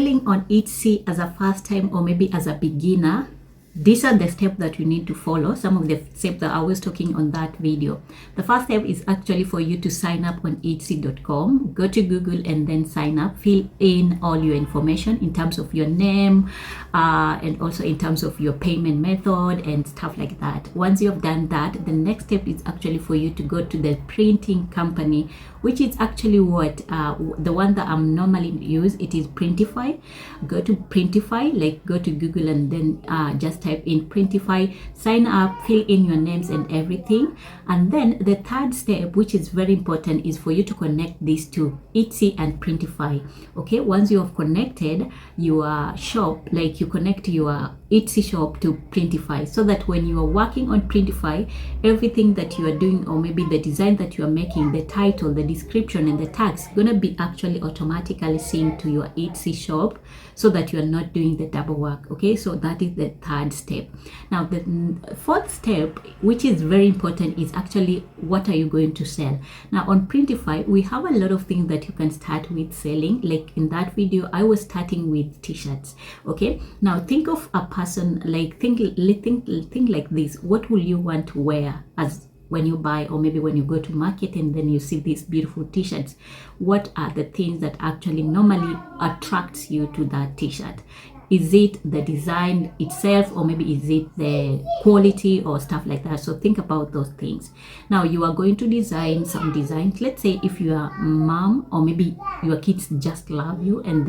selling on Etsy as a first time or maybe as a beginner, these are the steps that you need to follow. Some of the steps that I was talking on that video. The first step is actually for you to sign up on Etsy.com. Go to Google and then sign up. Fill in all your information in terms of your name and also in terms of your payment method and stuff like that. Once you have done that, the next step is actually for you to go to the printing company, which is actually what the one that I'm normally use. It is Printify. Go to Printify, like go to Google and then just type in Printify, sign up, fill in your names and everything. And then the third step, which is very important, is for you to connect these two, Etsy and Printify. Okay, once you have connected your shop, like you connect your Etsy shop to Printify, so that when you are working on Printify, everything that you are doing, or maybe the design that you are making, the title, the description and the tags, gonna be actually automatically synced to your Etsy shop, so that you are not doing the double work. Okay, so that is the third step. Now the fourth step, which is very important, is actually what are you going to sell. Now on Printify, we have a lot of things that you can start with selling. Like in that video, I was starting with t-shirts. Okay, now think of a person, like think like this. What will you want to wear as when you buy, or maybe when you go to market and then you see these beautiful t-shirts? What are the things that actually normally attracts you to that t-shirt? Is it the design itself, or maybe is it the quality or stuff like that? So think about those things. Now you are going to design some designs. Let's say if you are mom, or maybe your kids just love you and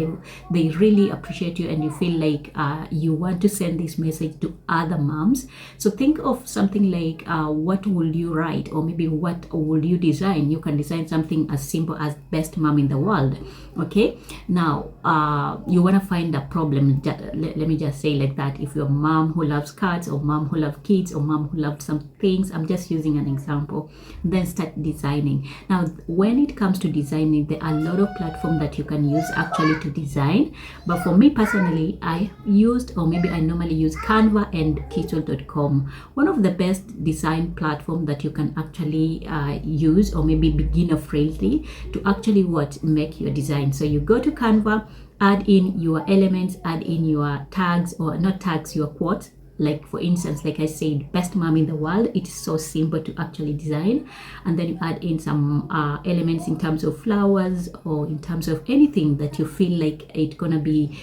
they really appreciate you, and you feel like you want to send this message to other moms. So think of something like what will you write, or maybe what will you design? You can design something as simple as best mom in the world. Okay, now you want to find a problem. Let me just say like that. If you're a mom who loves cats, or mom who loves kids, or mom who loves some things, I'm just using an example, then start designing. Now when it comes to designing, there are a lot of platforms that you can use actually to design, but for me personally, I used, or maybe I normally use, Canva and Kittle.com. One of the best design platform that you can actually use, or maybe beginner friendly, to actually make your design. So you go to Canva, add in your elements, add in your tags, or not tags, your quotes. Like for instance, like I said, best mom in the world. It is so simple to actually design. And then you add in some elements in terms of flowers, or in terms of anything that you feel like it's gonna be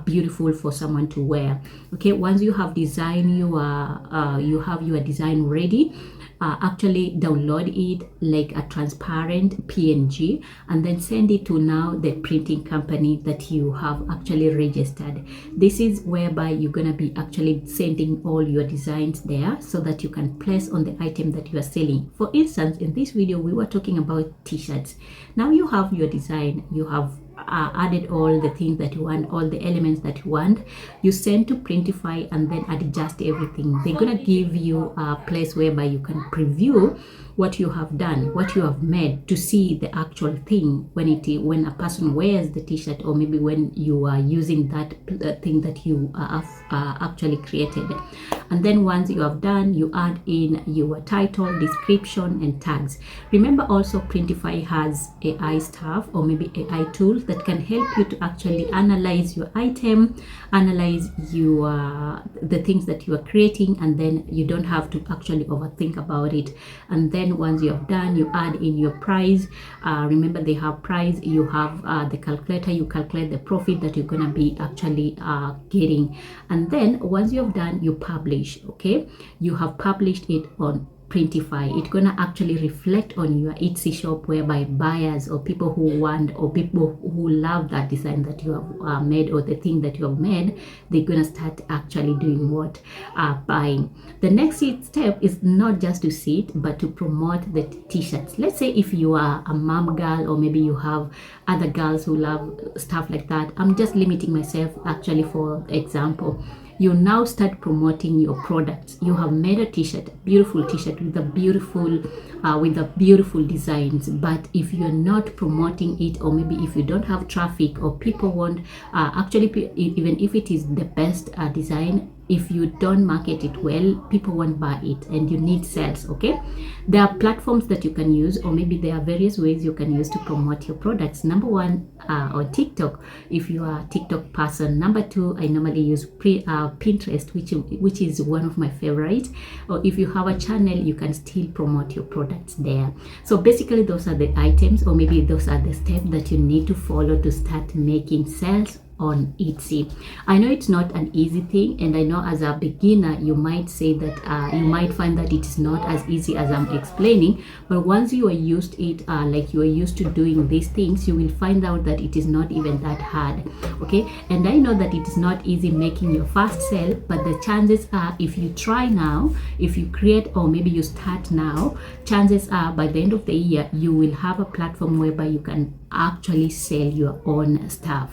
beautiful for someone to wear. Okay, once you have designed you have your design ready, actually download it like a transparent PNG, and then send it to now the printing company that you have actually registered. This is whereby you're gonna be actually sending all your designs there, so that you can place on the item that you are selling. For instance, in this video we were talking about t-shirts. Now you have your design, you have added all the things that you want, all the elements that you want. You send to Printify and then adjust everything. They're gonna give you a place whereby you can preview what you have done, what you have made, to see the actual thing when a person wears the t-shirt, or maybe when you are using that thing that you have actually created. And then once you have done, you add in your title, description and tags. Remember also, Printify has AI stuff, or maybe AI tools that can help you to actually analyze your item, analyze the things that you are creating, and then you don't have to actually overthink about it. And then once you have done, you add in your price. Remember, they have price. You have the calculator. You calculate the profit that you're gonna be actually getting. And then once you have done, you publish. Okay, you have published it on Printify. It's gonna actually reflect on your Etsy shop, whereby buyers, or people who want, or people who love that design that you have made, or the thing that you have made, they're gonna start actually doing what? Buying. The next step is not just to sit, but to promote the t-shirts. Let's say if you are a mom girl, or maybe you have other girls who love stuff like that. I'm just limiting myself actually for example. You now start promoting your products. You have made a t-shirt, beautiful t-shirt with the beautiful designs, but if you're not promoting it, or maybe if you don't have traffic, or people won't actually, even if it is the best design, if you don't market it well, people won't buy it, and you need sales. Okay, there are platforms that you can use, or maybe there are various ways you can use to promote your products. Number one, on TikTok, if you are a TikTok person. Number two, I normally use Pinterest, which is one of my favorites. Or if you have a channel, you can still promote your products there. So basically, those are the items, or maybe those are the steps that you need to follow to start making sales on Etsy. I know it's not an easy thing, and I know as a beginner you might say that you might find that it is not as easy as I'm explaining, but once you are used it, like you are used to doing these things, you will find out that it is not even that hard. Okay, and I know that it is not easy making your first sale, but the chances are, if you try now, if you create, or maybe you start now, chances are by the end of the year you will have a platform whereby you can actually sell your own stuff.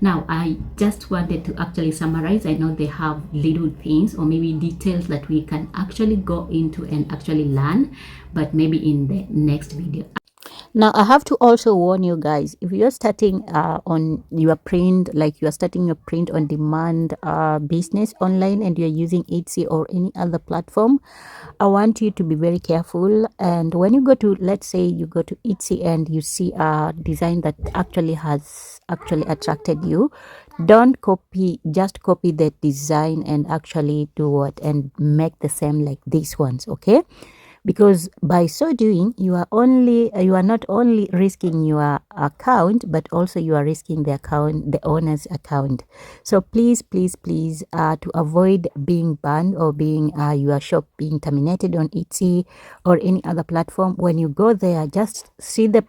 Now, I just wanted to actually summarize. I know they have little things, or maybe details that we can actually go into and actually learn, but maybe in the next video. Now, I have to also warn you guys, if you're starting on your print, like you're starting your print on demand business online, and you're using Etsy or any other platform, I want you to be very careful. And when you go to, let's say you go to Etsy and you see a design that actually has attracted you, don't copy, just copy that design and actually do what, and make the same like these ones. Okay, because by so doing, you are not only risking your account, but also you are risking the owner's account. So please to avoid being banned, or being your shop being terminated on Etsy or any other platform, when you go there, just see the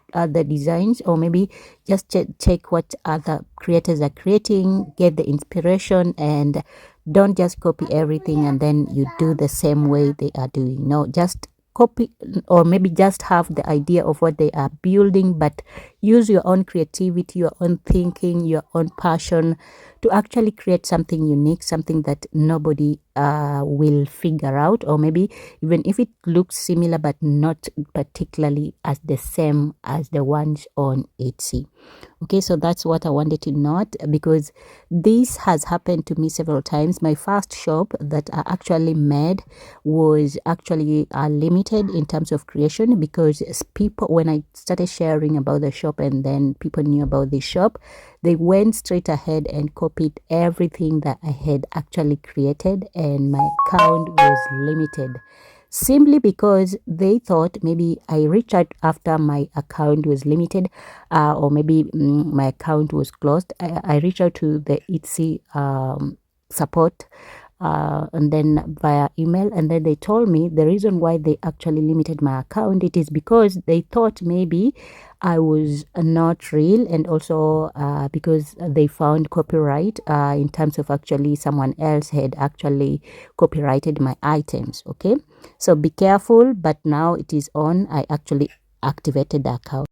designs, or maybe just check what other creators are creating, get the inspiration, and don't just copy everything and then you do the same way they are doing. No, just copy, or maybe just have the idea of what they are building, but use your own creativity, your own thinking, your own passion to actually create something unique, something that nobody will figure out, or maybe even if it looks similar but not particularly as the same as the ones on Etsy. Okay, so that's what I wanted to note, because this has happened to me several times. My first shop that I actually made was actually limited in terms of creation, because people, when I started sharing about the shop and then people knew about the shop, they went straight ahead and copied everything that I had actually created, and my account was limited. Simply because they thought maybe I reached out after my account was limited, or maybe my account was closed. I reached out to the Etsy support, and then via email, and then they told me the reason why they actually limited my account, it is because they thought maybe I was not real, and also because they found copyright in terms of actually someone else had actually copyrighted my items. Okay, so be careful. But now it is on. I actually activated the account.